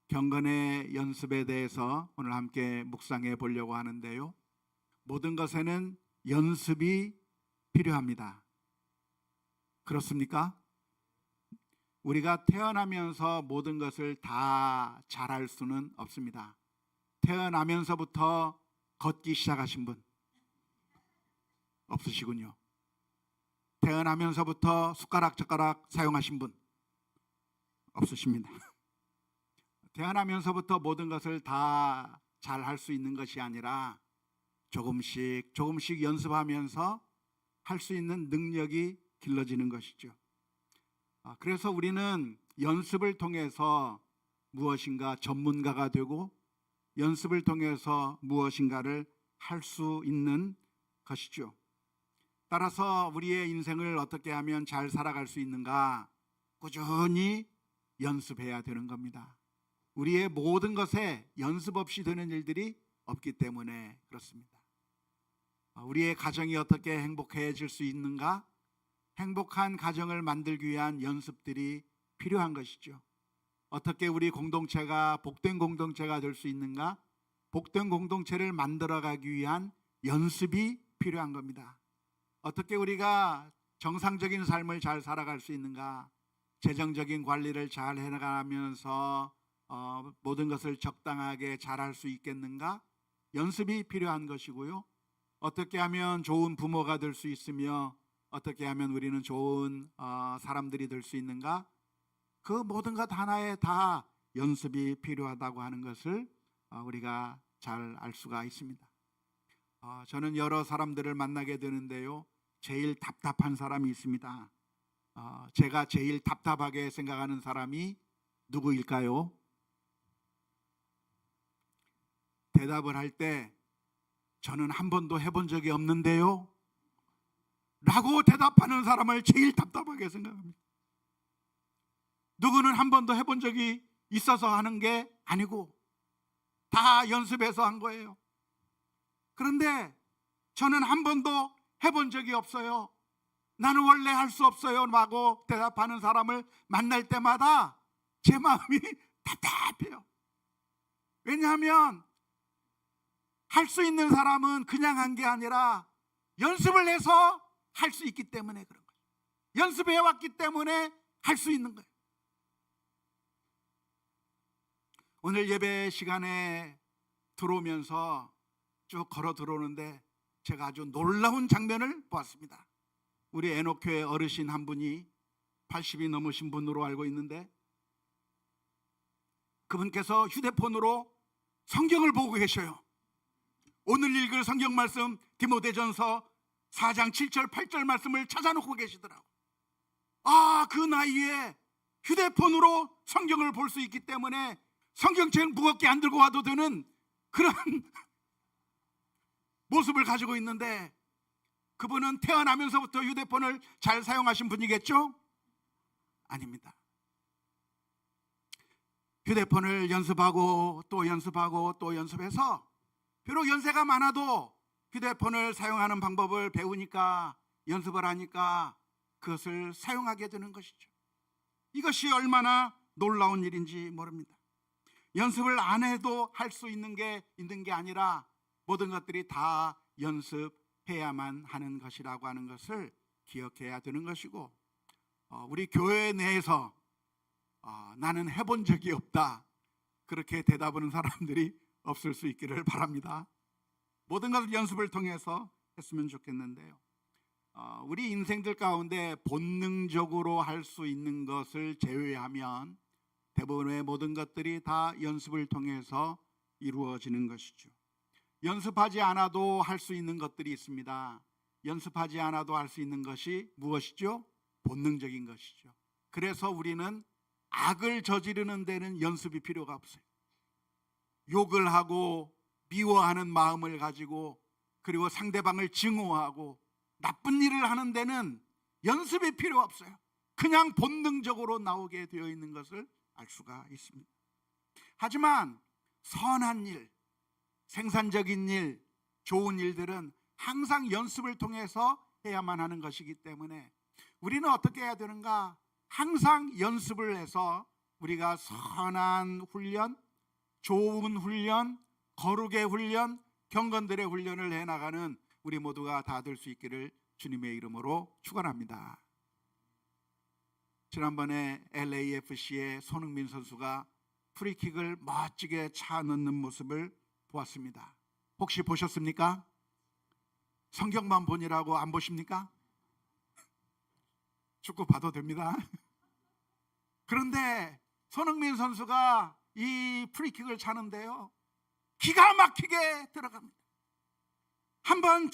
경건의 연습에 대해서 오늘 함께 묵상해 보려고 하는데요. 모든 것에는 연습이 필요합니다. 그렇습니까? 우리가 태어나면서 모든 것을 다 잘할 수는 없습니다. 태어나면서부터 걷기 시작하신 분 없으시군요. 태어나면서부터 숟가락 젓가락 사용하신 분 없으십니다. 태어나면서부터 모든 것을 다 잘할 수 있는 것이 아니라 조금씩 연습하면서 할 수 있는 능력이 길러지는 것이죠. 그래서 우리는 연습을 통해서 무엇인가 전문가가 되고 연습을 통해서 무엇인가를 할 수 있는 것이죠. 따라서 우리의 인생을 어떻게 하면 잘 살아갈 수 있는가? 꾸준히 연습해야 되는 겁니다. 우리의 모든 것에 연습 없이 되는 일들이 없기 때문에 그렇습니다. 우리의 가정이 어떻게 행복해질 수 있는가? 행복한 가정을 만들기 위한 연습들이 필요한 것이죠. 어떻게 우리 공동체가 복된 공동체가 될 수 있는가? 복된 공동체를 만들어가기 위한 연습이 필요한 겁니다. 어떻게 우리가 정상적인 삶을 잘 살아갈 수 있는가? 재정적인 관리를 잘 해나가면서 모든 것을 적당하게 잘할 수 있겠는가? 연습이 필요한 것이고요. 어떻게 하면 좋은 부모가 될 수 있으며 어떻게 하면 우리는 좋은 사람들이 될 수 있는가? 그 모든 것 하나에 다 연습이 필요하다고 하는 것을 우리가 잘 알 수가 있습니다. 저는 여러 사람들을 만나게 되는데요. 제일 답답한 사람이 있습니다. 제가 제일 답답하게 생각하는 사람이 누구일까요? 대답을 할 때 저는 한 번도 해본 적이 없는데요 라고 대답하는 사람을 제일 답답하게 생각합니다. 누구는 한 번도 해본 적이 있어서 하는 게 아니고 다 연습해서 한 거예요. 그런데 저는 한 번도 해본 적이 없어요. 나는 원래 할 수 없어요 라고 대답하는 사람을 만날 때마다 제 마음이 답답해요. 왜냐하면 할 수 있는 사람은 그냥 한 게 아니라 연습을 해서 할 수 있기 때문에 그런 거예요. 연습해 왔기 때문에 할 수 있는 거예요. 오늘 예배 시간에 들어오면서 쭉 걸어 들어오는데 제가 아주 놀라운 장면을 보았습니다. 우리 애녹교회 어르신 한 분이 80이 넘으신 분으로 알고 있는데 그분께서 휴대폰으로 성경을 보고 계셔요. 오늘 읽을 성경 말씀 디모데전서 4장 7절 8절 말씀을 찾아놓고 계시더라고. 그 나이에 휴대폰으로 성경을 볼 수 있기 때문에 성경책 무겁게 안 들고 와도 되는 그런 모습을 가지고 있는데 그분은 태어나면서부터 휴대폰을 잘 사용하신 분이겠죠? 아닙니다. 휴대폰을 연습하고 또 연습하고 또 연습해서 비록 연세가 많아도 휴대폰을 사용하는 방법을 배우니까 연습을 하니까 그것을 사용하게 되는 것이죠. 이것이 얼마나 놀라운 일인지 모릅니다. 연습을 안 해도 할 수 있는 게 아니라 모든 것들이 다 연습해야만 하는 것이라고 하는 것을 기억해야 되는 것이고 우리 교회 내에서 나는 해본 적이 없다 그렇게 대답하는 사람들이 없을 수 있기를 바랍니다. 모든 것을 연습을 통해서 했으면 좋겠는데요. 우리 인생들 가운데 본능적으로 할 수 있는 것을 제외하면 대부분의 모든 것들이 다 연습을 통해서 이루어지는 것이죠. 연습하지 않아도 할 수 있는 것들이 있습니다. 연습하지 않아도 할 수 있는 것이 무엇이죠? 본능적인 것이죠. 그래서 우리는 악을 저지르는 데는 연습이 필요가 없어요. 욕을 하고 미워하는 마음을 가지고 그리고 상대방을 증오하고 나쁜 일을 하는 데는 연습이 필요 없어요. 그냥 본능적으로 나오게 되어 있는 것을 알 수가 있습니다. 하지만 선한 일, 생산적인 일, 좋은 일들은 항상 연습을 통해서 해야만 하는 것이기 때문에 우리는 어떻게 해야 되는가? 항상 연습을 해서 우리가 선한 훈련, 좋은 훈련, 거룩의 훈련, 경건들의 훈련을 해나가는 우리 모두가 다 될 수 있기를 주님의 이름으로 축원합니다. 지난번에 LAFC의 손흥민 선수가 프리킥을 멋지게 차 넣는 모습을 보았습니다. 혹시 보셨습니까? 성경만 보니라고 안 보십니까? 축구 봐도 됩니다. 그런데 손흥민 선수가 이 프리킥을 차는데요, 기가 막히게 들어갑니다. 한번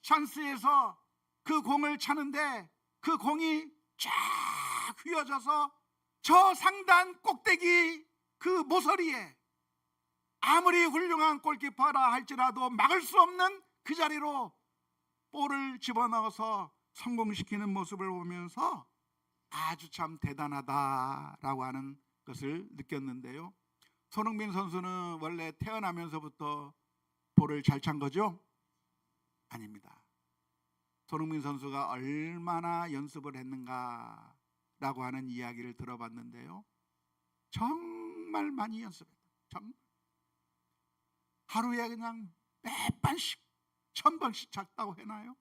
찬스에서 그 공을 차는데 그 공이 쫙 휘어져서 저 상단 꼭대기 그 모서리에 아무리 훌륭한 골키퍼라 할지라도 막을 수 없는 그 자리로 볼을 집어넣어서 성공시키는 모습을 보면서 아주 참 대단하다라고 하는 것을 느꼈는데요. 손흥민 선수는 원래 태어나면서부터 볼을 잘 찬 거죠? 아닙니다. 손흥민 선수가 얼마나 연습을 했는가라고 하는 이야기를 들어봤는데요, 정말 많이 연습했다. 정말 하루에 그냥 몇 번씩 1000번씩 찼다고 해나요?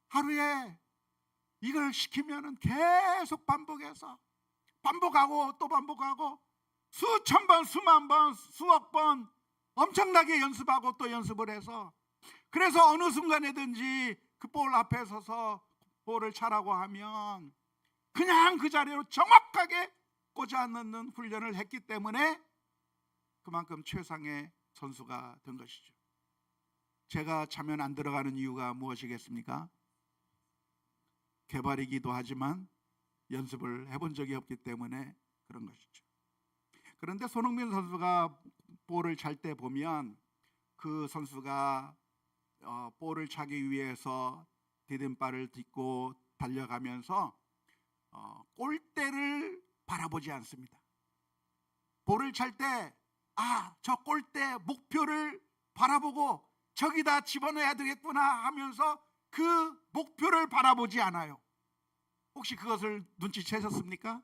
하루에 이걸 시키면은 계속 반복해서 반복하고 또 반복하고 수천 번, 수만 번, 수억 번 엄청나게 연습하고 또 연습을 해서, 그래서 어느 순간에든지 그 볼 앞에 서서 볼을 차라고 하면 그냥 그 자리로 정확하게 꽂아 넣는 훈련을 했기 때문에 그만큼 최상의 선수가 된 것이죠. 제가 차면 안 들어가는 이유가 무엇이겠습니까? 개발이기도 하지만 연습을 해본 적이 없기 때문에 그런 것이죠. 그런데 손흥민 선수가 볼을 찰 때 보면 그 선수가 볼을 차기 위해서 디딤발을 딛고 달려가면서 골대를 바라보지 않습니다. 볼을 찰 때 저 골대 목표를 바라보고 저기다 집어넣어야 되겠구나 하면서 그 목표를 바라보지 않아요. 혹시 그것을 눈치채셨습니까?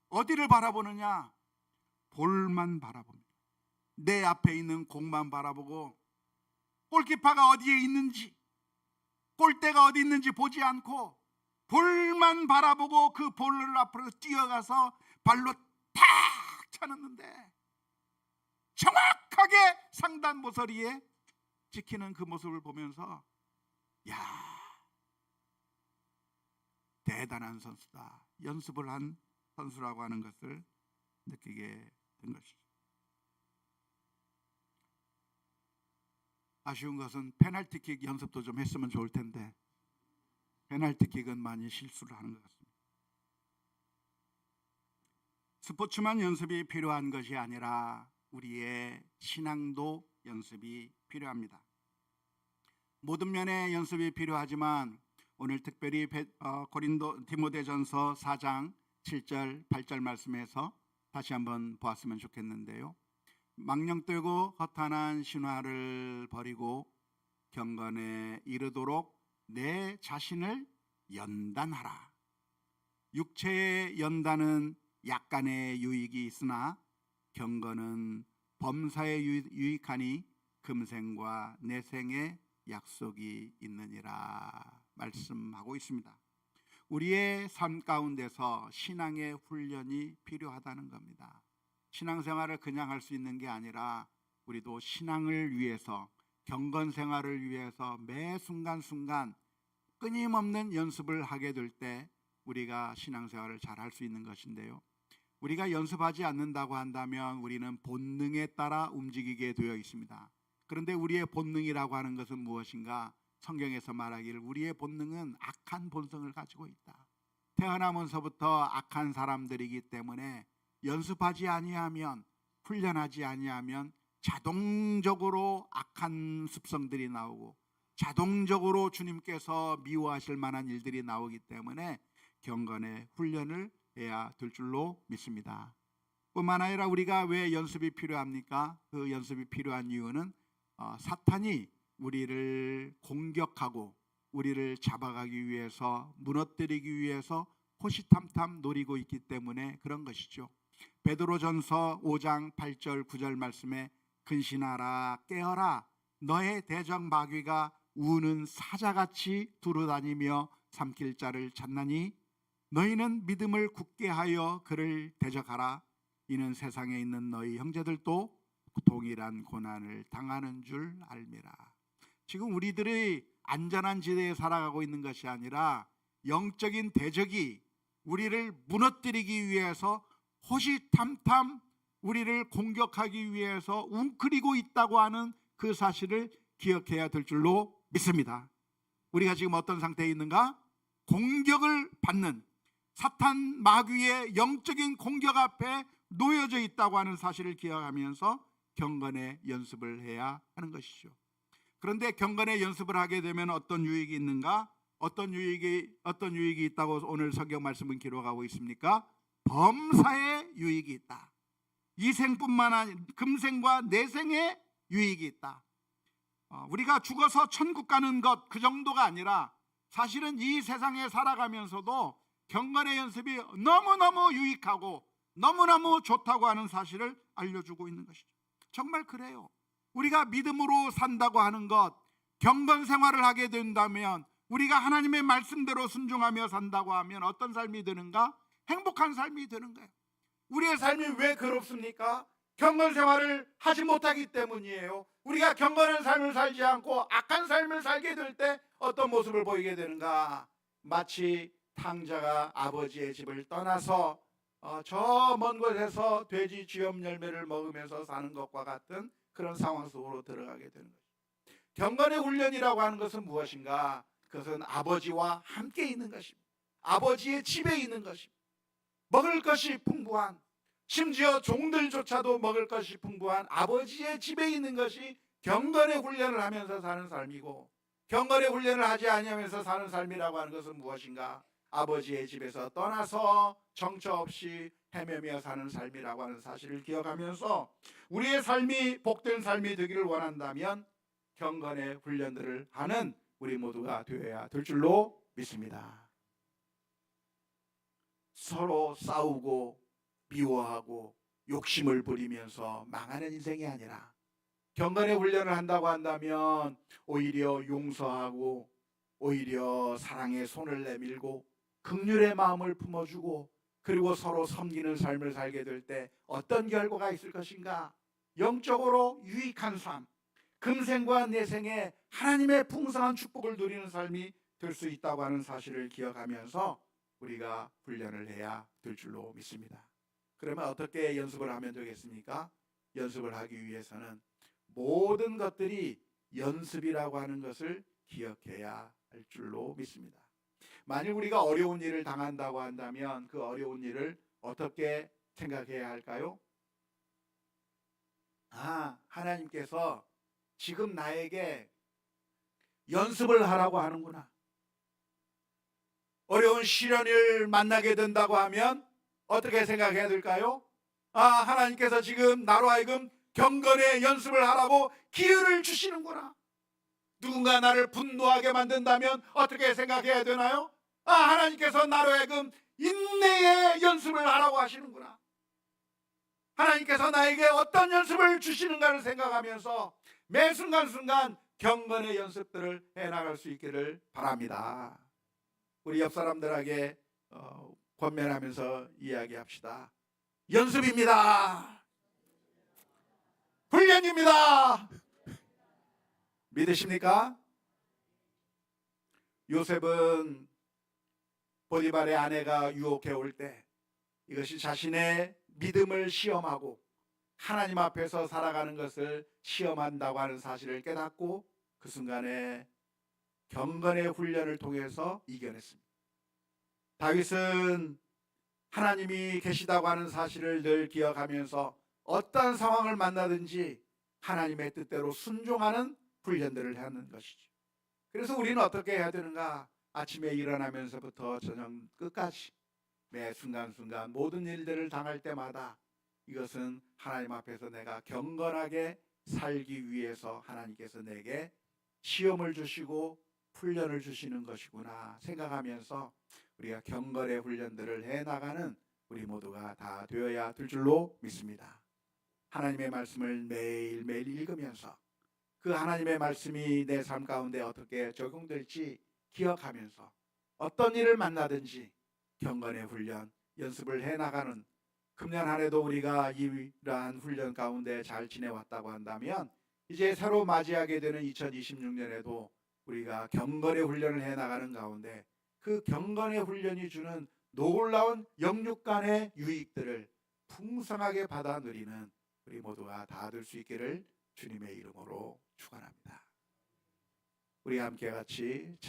어디를 바라보느냐? 볼만 바라봅니다. 내 앞에 있는 공만 바라보고 골키퍼가 어디에 있는지, 골대가 어디 있는지 보지 않고 볼만 바라보고 그 볼을 앞으로 뛰어가서 발로 탁 차는데 정확하게 상단 모서리에 찍히는 그 모습을 보면서 야, 대단한 선수다, 연습을 한 선수라고 하는 것을 느끼게 된 것이죠. 아쉬운 것은 페널티킥 연습도 좀 했으면 좋을 텐데 페널티킥은 많이 실수를 하는 것 같습니다. 스포츠만 연습이 필요한 것이 아니라 우리의 신앙도 연습이 필요합니다. 모든 면에 연습이 필요하지만 오늘 특별히 디모데전서 4장 7절 8절 말씀에서 다시 한번 보았으면 좋겠는데요. 망령되고 허탄한 신화를 버리고 경건에 이르도록 내 자신을 연단하라. 육체의 연단은 약간의 유익이 있으나 경건은 범사에 유익하니 금생과 내생의 약속이 있느니라 말씀하고 있습니다. 우리의 삶 가운데서 신앙의 훈련이 필요하다는 겁니다. 신앙생활을 그냥 할 수 있는 게 아니라 우리도 신앙을 위해서, 경건 생활을 위해서 매 순간순간 끊임없는 연습을 하게 될 때 우리가 신앙생활을 잘 할 수 있는 것인데요, 우리가 연습하지 않는다고 한다면 우리는 본능에 따라 움직이게 되어 있습니다. 그런데 우리의 본능이라고 하는 것은 무엇인가? 성경에서 말하기를 우리의 본능은 악한 본성을 가지고 있다. 태어나면서부터 악한 사람들이기 때문에 연습하지 아니하면, 훈련하지 아니하면 자동적으로 악한 습성들이 나오고 자동적으로 주님께서 미워하실 만한 일들이 나오기 때문에 경건의 훈련을 해야 될 줄로 믿습니다. 뿐만 아니라 우리가 왜 연습이 필요합니까? 그 연습이 필요한 이유는 사탄이 우리를 공격하고 우리를 잡아가기 위해서, 무너뜨리기 위해서 호시탐탐 노리고 있기 때문에 그런 것이죠. 베드로전서 5장 8절 9절 말씀에 근신하라 깨어라 너의 대적 마귀가 우는 사자같이 두루다니며 삼킬 자를 찾나니 너희는 믿음을 굳게 하여 그를 대적하라. 이는 세상에 있는 너희 형제들도 동일한 고난을 당하는 줄 알미라. 지금 우리들이 안전한 지대에 살아가고 있는 것이 아니라 영적인 대적이 우리를 무너뜨리기 위해서 호시탐탐 우리를 공격하기 위해서 웅크리고 있다고 하는 그 사실을 기억해야 될 줄로 믿습니다. 우리가 지금 어떤 상태에 있는가? 공격을 받는 사탄 마귀의 영적인 공격 앞에 놓여져 있다고 하는 사실을 기억하면서 경건의 연습을 해야 하는 것이죠. 그런데 경건의 연습을 하게 되면 어떤 유익이 있는가? 어떤 유익이 있다고 오늘 성경 말씀은 기록하고 있습니까? 범사의 유익이 있다. 이생뿐만 아니라 금생과 내생의 유익이 있다. 우리가 죽어서 천국 가는 것 그 정도가 아니라 사실은 이 세상에 살아가면서도 경건의 연습이 너무너무 유익하고 너무너무 좋다고 하는 사실을 알려주고 있는 것이죠. 정말 그래요. 우리가 믿음으로 산다고 하는 것, 경건 생활을 하게 된다면, 우리가 하나님의 말씀대로 순종하며 산다고 하면 어떤 삶이 되는가? 행복한 삶이 되는 거예요. 우리의 삶이 왜 괴롭습니까? 경건 생활을 하지 못하기 때문이에요. 우리가 경건한 삶을 살지 않고 악한 삶을 살게 될 때 어떤 모습을 보이게 되는가? 마치 탕자가 아버지의 집을 떠나서 저 먼 곳에서 돼지 쥐염 열매를 먹으면서 사는 것과 같은 그런 상황 속으로 들어가게 되는 거죠. 경건의 훈련이라고 하는 것은 무엇인가? 그것은 아버지와 함께 있는 것입니다. 아버지의 집에 있는 것입니다. 먹을 것이 풍부한, 심지어 종들조차도 먹을 것이 풍부한 아버지의 집에 있는 것이 경건의 훈련을 하면서 사는 삶이고, 경건의 훈련을 하지 아니하면서 사는 삶이라고 하는 것은 무엇인가? 아버지의 집에서 떠나서 정처 없이 헤매며 사는 삶이라고 하는 사실을 기억하면서 우리의 삶이 복된 삶이 되기를 원한다면 경건의 훈련들을 하는 우리 모두가 되어야 될 줄로 믿습니다. 서로 싸우고 미워하고 욕심을 부리면서 망하는 인생이 아니라 경건의 훈련을 한다고 한다면 오히려 용서하고 오히려 사랑의 손을 내밀고 긍휼의 마음을 품어주고 그리고 서로 섬기는 삶을 살게 될 때 어떤 결과가 있을 것인가? 영적으로 유익한 삶, 금생과 내생에 하나님의 풍성한 축복을 누리는 삶이 될 수 있다고 하는 사실을 기억하면서 우리가 훈련을 해야 될 줄로 믿습니다. 그러면 어떻게 연습을 하면 되겠습니까? 연습을 하기 위해서는 모든 것들이 연습이라고 하는 것을 기억해야 할 줄로 믿습니다. 만일 우리가 어려운 일을 당한다고 한다면 그 어려운 일을 어떻게 생각해야 할까요? 하나님께서 지금 나에게 연습을 하라고 하는구나. 어려운 시련을 만나게 된다고 하면 어떻게 생각해야 될까요? 하나님께서 지금 나로 하여금 경건의 연습을 하라고 기회를 주시는구나. 누군가 나를 분노하게 만든다면 어떻게 생각해야 되나요? 하나님께서 나로 하여금 인내의 연습을 하라고 하시는구나. 하나님께서 나에게 어떤 연습을 주시는가를 생각하면서 매 순간순간 경건의 연습들을 해나갈 수 있기를 바랍니다. 우리 옆 사람들에게 권면하면서 이야기합시다. 연습입니다. 훈련입니다. 믿으십니까? 요셉은 보디발의 아내가 유혹해 올 때 이것이 자신의 믿음을 시험하고 하나님 앞에서 살아가는 것을 시험한다고 하는 사실을 깨닫고 그 순간에 경건의 훈련을 통해서 이겨냈습니다. 다윗은 하나님이 계시다고 하는 사실을 늘 기억하면서 어떠한 상황을 만나든지 하나님의 뜻대로 순종하는 훈련들을 하는 것이죠. 그래서 우리는 어떻게 해야 되는가? 아침에 일어나면서부터 저녁 끝까지 매 순간순간 모든 일들을 당할 때마다 이것은 하나님 앞에서 내가 경건하게 살기 위해서 하나님께서 내게 시험을 주시고 훈련을 주시는 것이구나 생각하면서 우리가 경건의 훈련들을 해나가는 우리 모두가 다 되어야 될 줄로 믿습니다. 하나님의 말씀을 매일매일 읽으면서 그 하나님의 말씀이 내 삶 가운데 어떻게 적용될지 기억하면서 어떤 일을 만나든지 경건의 훈련, 연습을 해나가는 금년 한 해도 우리가 이러한 훈련 가운데 잘 지내왔다고 한다면 이제 새로 맞이하게 되는 2026년에도 우리가 경건의 훈련을 해나가는 가운데 그 경건의 훈련이 주는 놀라운 영육 간의 유익들을 풍성하게 받아 누리는 우리 모두가 다 될 수 있기를 주님의 이름으로 축원합니다. 우리 함께 같이 찬양